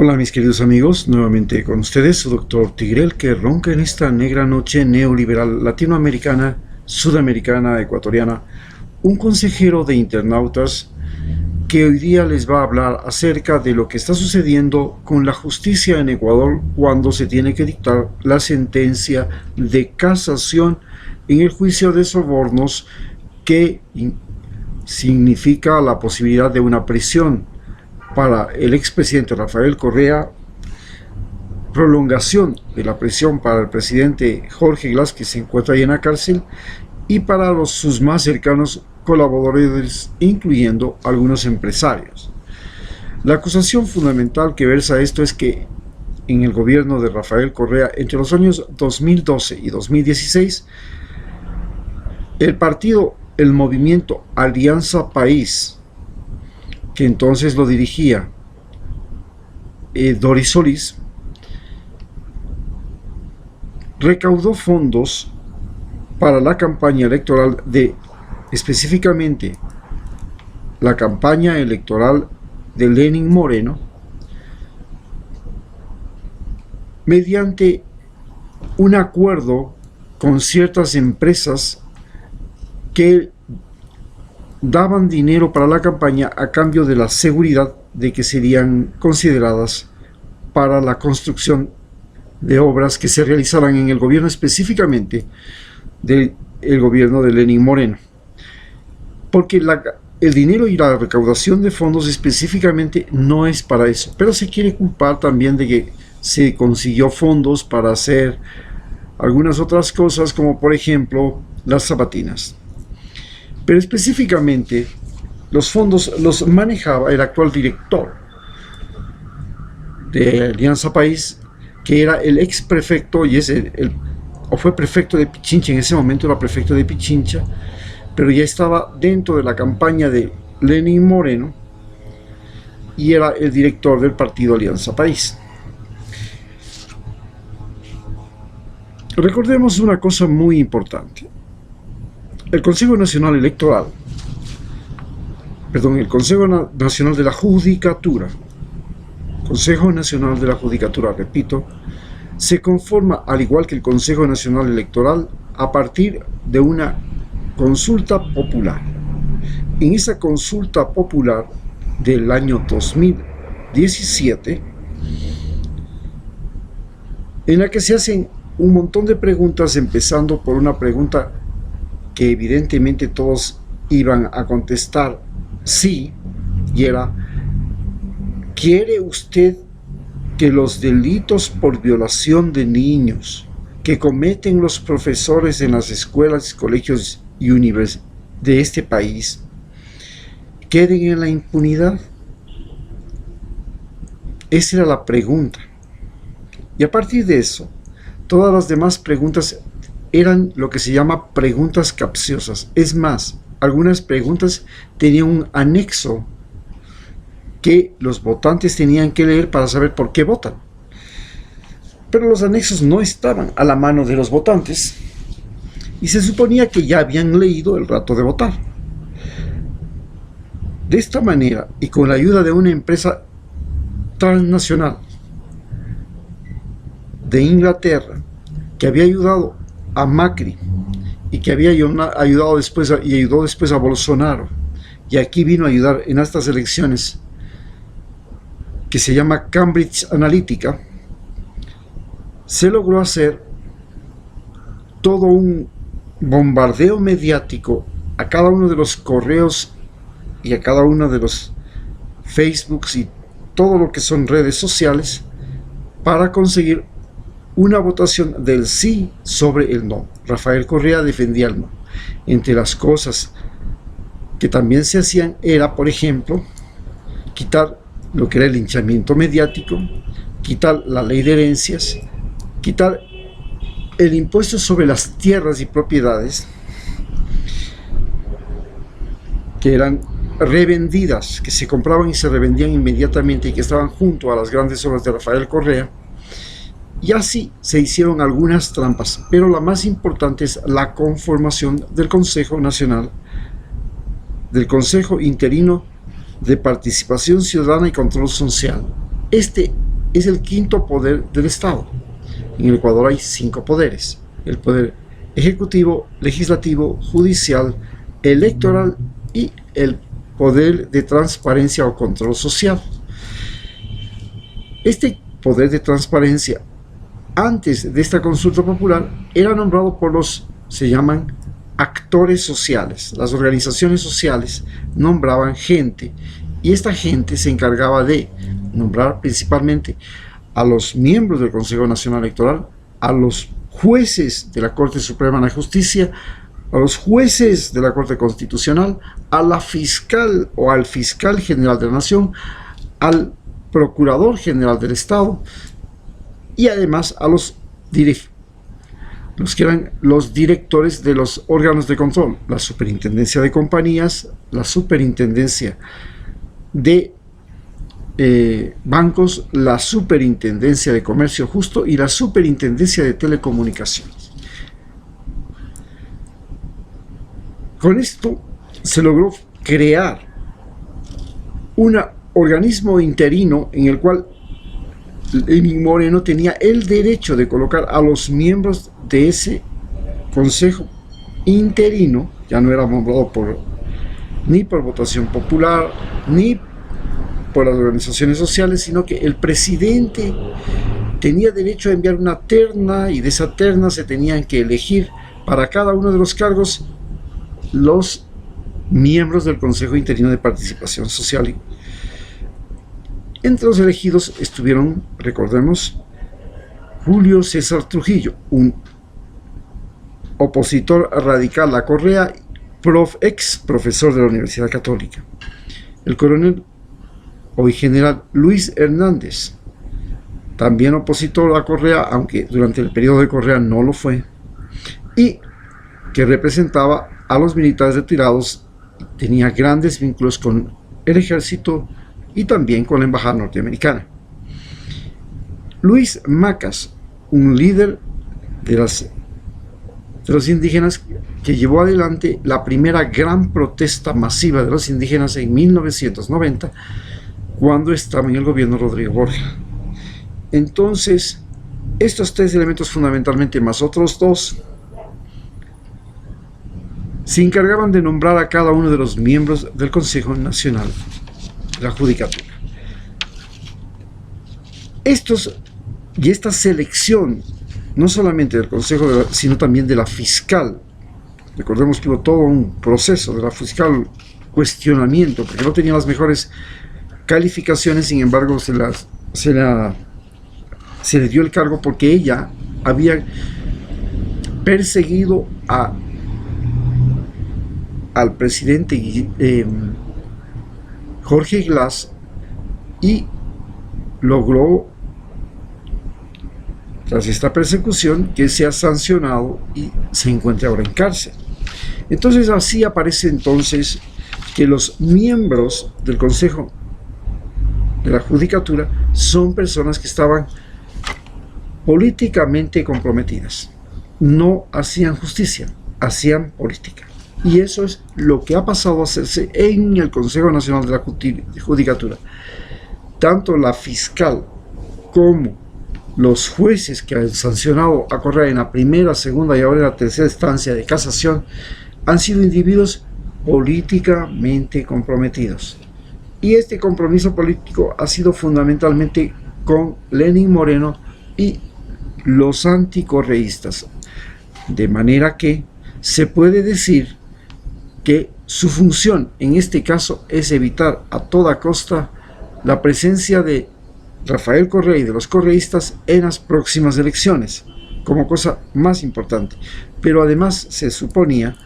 Hola mis queridos amigos, nuevamente con ustedes su doctor Tigrel, que ronca en esta negra noche neoliberal latinoamericana, sudamericana, ecuatoriana, un consejero de internautas que hoy día les va a hablar acerca de lo que está sucediendo con la justicia en Ecuador cuando se tiene que dictar la sentencia de casación en el juicio de sobornos que significa la posibilidad de una prisión para el expresidente Rafael Correa, prolongación de la prisión para el presidente Jorge Glass, que se encuentra ahí en la cárcel, y para sus más cercanos colaboradores, incluyendo algunos empresarios. La acusación fundamental que versa esto es que en el gobierno de Rafael Correa, entre los años 2012 y 2016, el movimiento Alianza País, que entonces lo dirigía Doris Solís, recaudó fondos para la campaña electoral específicamente la campaña electoral de Lenín Moreno, mediante un acuerdo con ciertas empresas que daban dinero para la campaña a cambio de la seguridad de que serían consideradas para la construcción de obras que se realizaran en el gobierno, específicamente del gobierno de Lenín Moreno. Porque el dinero y la recaudación de fondos específicamente no es para eso, pero se quiere culpar también de que se consiguió fondos para hacer algunas otras cosas, como por ejemplo las zapatinas. Pero específicamente los fondos los manejaba el actual director de Alianza País, que era el ex prefecto, y fue prefecto de Pichincha, en ese momento era prefecto de Pichincha, pero ya estaba dentro de la campaña de Lenín Moreno y era el director del partido Alianza País. Recordemos una cosa muy importante. El Consejo Nacional Electoral, el Consejo Nacional de la Judicatura, Consejo Nacional de la Judicatura, repito, se conforma, al igual que el Consejo Nacional Electoral, a partir de una consulta popular. En esa consulta popular del año 2017, en la que se hacen un montón de preguntas, empezando por una pregunta que evidentemente todos iban a contestar sí, y era: ¿quiere usted que los delitos por violación de niños que cometen los profesores en las escuelas, colegios y universidades de este país queden en la impunidad? Esa era la pregunta. Y a partir de eso, todas las demás preguntas eran lo que se llama preguntas capciosas. Es más, algunas preguntas tenían un anexo que los votantes tenían que leer para saber por qué votan. Pero los anexos no estaban a la mano de los votantes y se suponía que ya habían leído el rato de votar. De esta manera, y con la ayuda de una empresa transnacional de Inglaterra, que había ayudado a Macri y que había ayudado después ayudó después a Bolsonaro, y aquí vino a ayudar en estas elecciones, que se llama Cambridge Analytica, se logró hacer todo un bombardeo mediático a cada uno de los correos y a cada uno de los Facebooks y todo lo que son redes sociales, para conseguir una votación del sí sobre el no. Rafael Correa defendía el no. Entre las cosas que también se hacían era, por ejemplo, quitar lo que era el linchamiento mediático, quitar la ley de herencias, quitar el impuesto sobre las tierras y propiedades que eran revendidas, que se compraban y se revendían inmediatamente y que estaban junto a las grandes obras de Rafael Correa. Y así se hicieron algunas trampas, pero la más importante es la conformación del Consejo Nacional, del Consejo Interino de Participación Ciudadana y Control Social. Este es el quinto poder del Estado. En el Ecuador hay 5 poderes: el poder ejecutivo, legislativo, judicial, electoral y el poder de transparencia o control social. Este poder de transparencia, antes de esta consulta popular, era nombrado por los, se llaman actores sociales. Las organizaciones sociales nombraban gente y esta gente se encargaba de nombrar principalmente a los miembros del Consejo Nacional Electoral, a los jueces de la Corte Suprema de Justicia, a los jueces de la Corte Constitucional, a la fiscal o al fiscal general de la Nación, al procurador general del Estado y además a los que eran los directores de los órganos de control: la superintendencia de compañías, la superintendencia de bancos, la superintendencia de comercio justo y la superintendencia de telecomunicaciones. Con esto se logró crear un organismo interino en el cual Lenín Moreno tenía el derecho de colocar a los miembros de ese consejo interino. Ya no era nombrado ni por votación popular ni por las organizaciones sociales, sino que el presidente tenía derecho a enviar una terna y de esa terna se tenían que elegir para cada uno de los cargos los miembros del Consejo Interino de Participación Social. Entre los elegidos estuvieron, recordemos, Julio César Trujillo, un opositor radical a Correa, ex profesor de la Universidad Católica; el coronel, hoy general, Luis Hernández, también opositor a Correa, aunque durante el periodo de Correa no lo fue, y que representaba a los militares retirados, tenía grandes vínculos con el ejército y también con la embajada norteamericana. Luis Macas, un líder de los indígenas que llevó adelante la primera gran protesta masiva de los indígenas en 1990, cuando estaba en el gobierno Rodrigo Borja. Entonces, estos 3 elementos fundamentalmente, más otros 2, se encargaban de nombrar a cada uno de los miembros del Consejo Nacional de la Judicatura. Esta selección, no solamente del Consejo, sino también de la fiscal. Recordemos que hubo todo un proceso de la fiscal, cuestionamiento, porque no tenía las mejores calificaciones. Sin embargo, se le dio el cargo porque ella había perseguido al presidente Jorge Glass y logró, tras esta persecución, que sea sancionado y se encuentre ahora en cárcel. Entonces así aparece entonces que los miembros del Consejo de la Judicatura son personas que estaban políticamente comprometidas. No hacían justicia, hacían política. Y eso es lo que ha pasado a hacerse en el Consejo Nacional de la Judicatura. Tanto la fiscal como los jueces que han sancionado a Correa en la primera, segunda y ahora en la tercera instancia de casación han sido individuos políticamente comprometidos. Y este compromiso político ha sido fundamentalmente con Lenín Moreno y los anticorreístas. De manera que se puede decir que su función en este caso es evitar a toda costa la presencia de Rafael Correa y de los correístas en las próximas elecciones, como cosa más importante. Pero además se suponía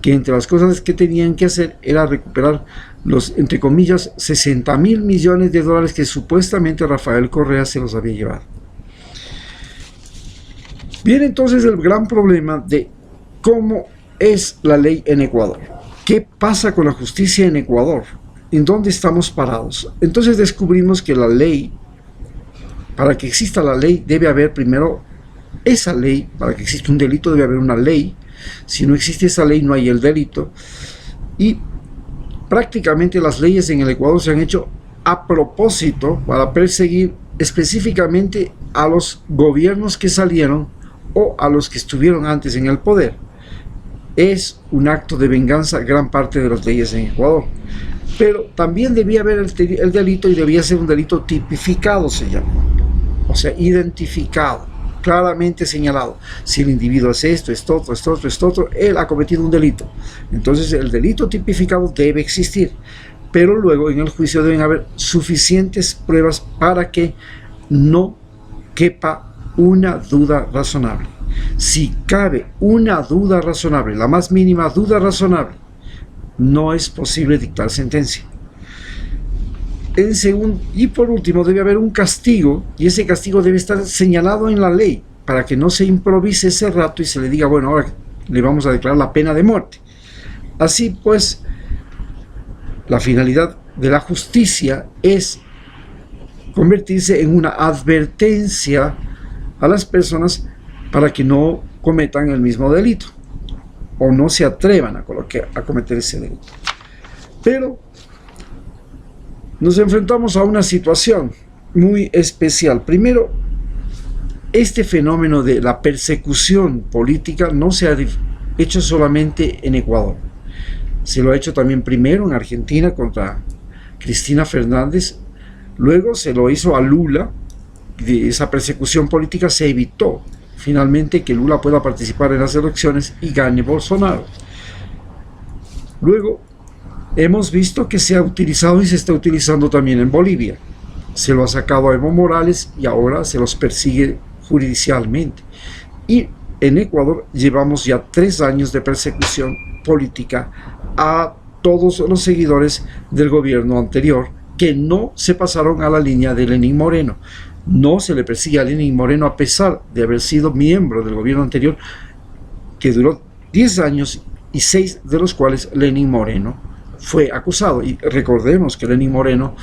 que entre las cosas que tenían que hacer era recuperar los, entre comillas, 60.000 millones de dólares que supuestamente Rafael Correa se los había llevado. Viene entonces el gran problema de cómo es la ley en Ecuador. ¿Qué pasa con la justicia en Ecuador? ¿En dónde estamos parados? Entonces descubrimos que la ley, para que exista la ley, debe haber primero esa ley. Para que exista un delito debe haber una ley. Si no existe esa ley, no hay el delito. Y prácticamente las leyes en el Ecuador se han hecho a propósito para perseguir específicamente a los gobiernos que salieron o a los que estuvieron antes en el poder. Es un acto de venganza gran parte de las leyes en Ecuador. Pero también debía haber el delito, y debía ser un delito tipificado, se llama. O sea, identificado, claramente señalado. Si el individuo hace esto, esto otro, él ha cometido un delito. Entonces el delito tipificado debe existir. Pero luego en el juicio deben haber suficientes pruebas para que no quepa una duda razonable. Si cabe una duda razonable, la más mínima duda razonable, no es posible dictar sentencia. Y por último, debe haber un castigo, y ese castigo debe estar señalado en la ley, para que no se improvise ese rato y se le diga, bueno, ahora le vamos a declarar la pena de muerte. Así pues, la finalidad de la justicia es convertirse en una advertencia a las personas para que no cometan el mismo delito o no se atrevan a cometer ese delito. Pero nos enfrentamos a una situación muy especial. Primero, este fenómeno de la persecución política no se ha hecho solamente en Ecuador. Se lo ha hecho también primero en Argentina contra Cristina Fernández, luego se lo hizo a Lula. De esa persecución política se evitó finalmente que Lula pueda participar en las elecciones y gane Bolsonaro. Luego hemos visto que se ha utilizado y se está utilizando también en Bolivia. Se lo ha sacado a Evo Morales y ahora se los persigue judicialmente. Y en Ecuador llevamos ya 3 años de persecución política a todos los seguidores del gobierno anterior que no se pasaron a la línea de Lenín Moreno. No se le persigue a Lenín Moreno a pesar de haber sido miembro del gobierno anterior, que duró 10 años y 6 de los cuales Lenín Moreno fue acusado. Y recordemos que Lenín Moreno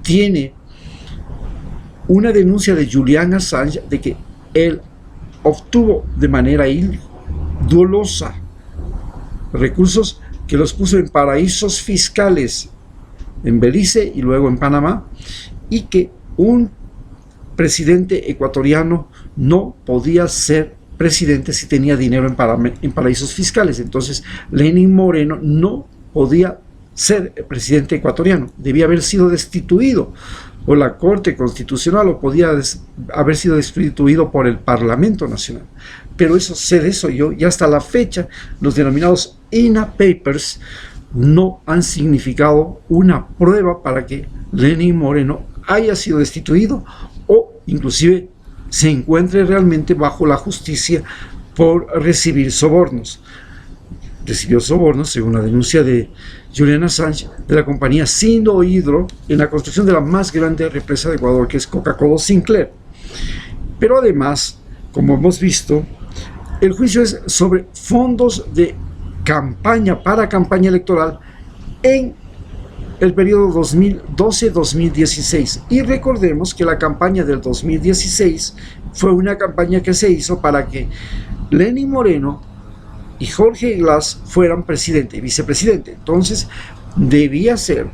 tiene una denuncia de Julian Assange de que él obtuvo de manera dolosa recursos que los puso en paraísos fiscales en Belice y luego en Panamá, y que un presidente ecuatoriano no podía ser presidente si tenía dinero en paraísos fiscales. Entonces Lenín Moreno no podía ser presidente ecuatoriano, debía haber sido destituido por la Corte Constitucional o podía haber sido destituido por el Parlamento Nacional. Pero eso se desoyó y hasta la fecha los denominados INA Papers no han significado una prueba para que Lenín Moreno haya sido destituido o inclusive se encuentre realmente bajo la justicia por recibir sobornos. Recibió sobornos, según la denuncia de Julian Assange, de la compañía Sindohydro en la construcción de la más grande represa de Ecuador, que es Coca-Cola Sinclair. Pero además, como hemos visto, el juicio es sobre fondos de campaña para campaña electoral en el periodo 2012-2016. Y recordemos que la campaña del 2016 fue una campaña que se hizo para que Lenín Moreno y Jorge Glass fueran presidente y vicepresidente. Entonces debía ser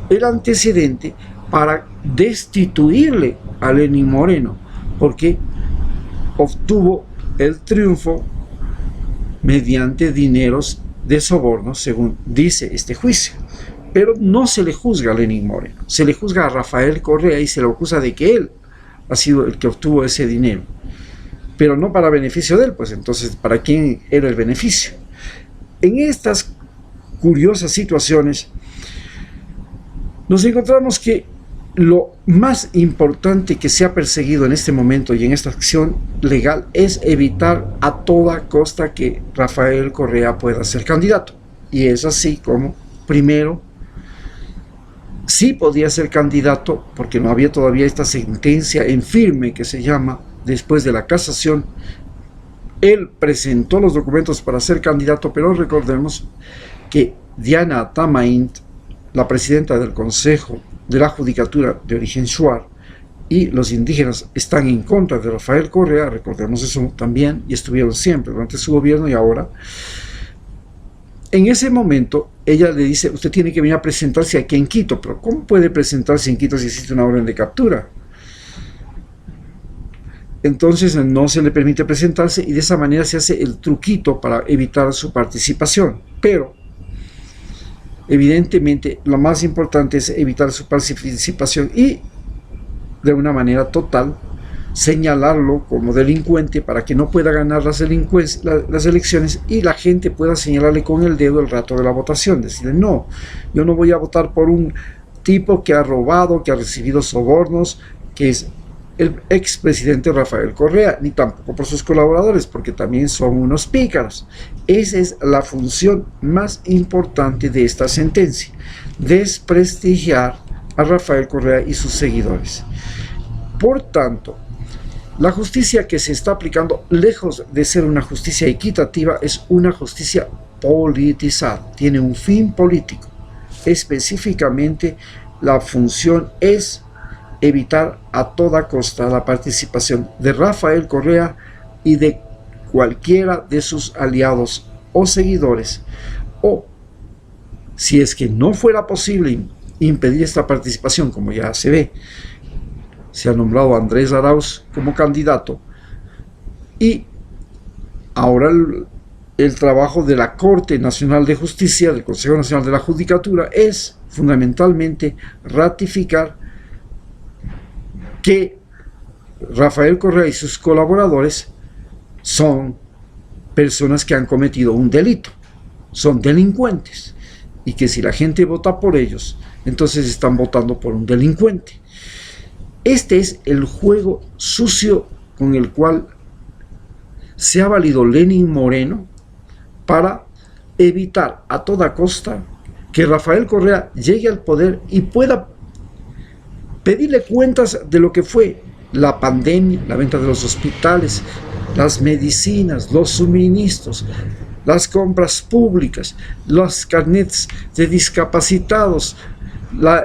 el antecedente para destituirle a Lenín Moreno, porque obtuvo el triunfo mediante dineros de soborno, según dice este juicio. Pero no se le juzga a Lenín Moreno, se le juzga a Rafael Correa y se le acusa de que él ha sido el que obtuvo ese dinero, pero no para beneficio de él. Pues entonces, ¿para quién era el beneficio? En estas curiosas situaciones nos encontramos que lo más importante que se ha perseguido en este momento y en esta acción legal es evitar a toda costa que Rafael Correa pueda ser candidato. Y es así como, primero, sí podía ser candidato porque no había todavía esta sentencia en firme que se llama después de la casación. Él presentó los documentos para ser candidato, pero recordemos que Diana Tamaint, la presidenta del Consejo de la Judicatura de origen Shuar, y los indígenas están en contra de Rafael Correa, recordemos eso también, y estuvieron siempre durante su gobierno y ahora. En ese momento, ella le dice, usted tiene que venir a presentarse aquí en Quito. Pero ¿cómo puede presentarse en Quito si existe una orden de captura? entonces no se le permite presentarse y de esa manera se hace el truquito para evitar su participación. Pero evidentemente lo más importante es evitar su participación y de una manera total señalarlo como delincuente para que no pueda ganar las elecciones y la gente pueda señalarle con el dedo el rato de la votación, decirle no, yo no voy a votar por un tipo que ha robado, que ha recibido sobornos, que es el expresidente Rafael Correa, ni tampoco por sus colaboradores, porque también son unos pícaros. Esa es la función más importante de esta sentencia, desprestigiar a Rafael Correa y sus seguidores. Por tanto, la justicia que se está aplicando, lejos de ser una justicia equitativa, es una justicia politizada, tiene un fin político. Específicamente, la función es evitar a toda costa la participación de Rafael Correa y de cualquiera de sus aliados o seguidores, o si es que no fuera posible impedir esta participación, como ya se ve, se ha nombrado a Andrés Arauz como candidato, y ahora el trabajo de la Corte Nacional de Justicia, del Consejo Nacional de la Judicatura, es fundamentalmente ratificar que Rafael Correa y sus colaboradores son personas que han cometido un delito, son delincuentes, y que si la gente vota por ellos, entonces están votando por un delincuente. Este es el juego sucio con el cual se ha valido Lenín Moreno para evitar a toda costa que Rafael Correa llegue al poder y pueda pedirle cuentas de lo que fue la pandemia, la venta de los hospitales, las medicinas, los suministros, las compras públicas, los carnets de discapacitados, la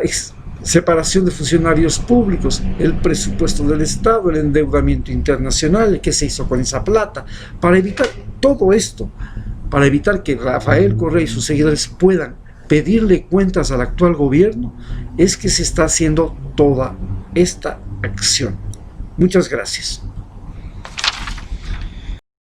separación de funcionarios públicos, el presupuesto del Estado, el endeudamiento internacional, qué se hizo con esa plata, para evitar todo esto, para evitar que Rafael Correa y sus seguidores puedan pedirle cuentas al actual gobierno, es que se está haciendo toda esta acción. Muchas gracias.